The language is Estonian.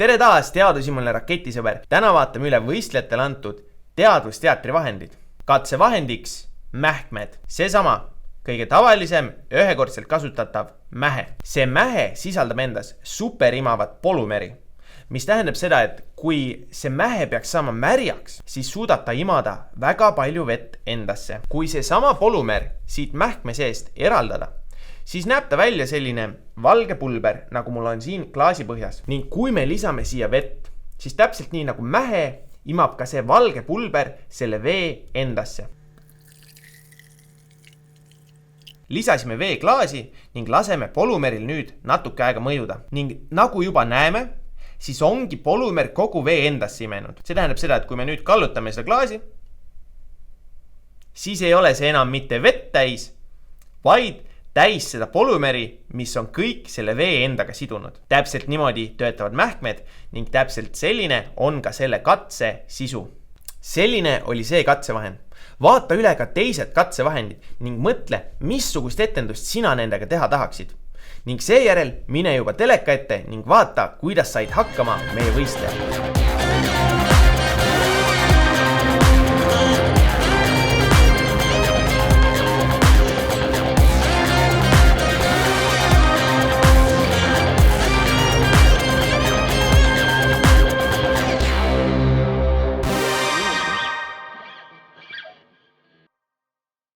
tere taas, teadushimuline raketisõber. Täna vaatame üle võistlejatele antud teadvusteatri vahendid. Katsevahendiks mähkmed. Seesama kõige tavalisem, ühekordselt kasutatav mähe. See mähe sisaldab endas superimavat polümeri, mis tähendab seda, et kui see mähe peaks saama märjaks, siis suudab ta imada väga palju vett endasse. Kui see sama polümer siit mähkme seest eraldada, siis näeb ta välja selline valge pulber, nagu mul on siin klaasi põhjas. Ning kui me lisame siia vett, siis täpselt nii nagu mähe imab ka see valge pulber selle vee endasse. Lisasime vee klaasi ning laseme polümeril nüüd natuke aega mõjuda. Ning nagu juba näeme, siis ongi polümer kogu vee endasse imenud. See tähendab seda, et kui me nüüd kallutame seda klaasi, siis ei ole see enam mitte vett täis, vaid täis seda polümeri, mis on kõik selle vee endaga sidunud. Täpselt niimoodi töötavad mähkmed ning täpselt selline on ka selle katse sisu. Selline oli see katsevahend. Vaata üle ka teised katsevahendid ning mõtle, missugust etendust sina nendega teha tahaksid. Ning seejärel mine juba teleka ette ning vaata, kuidas said hakkama meie võistlejad.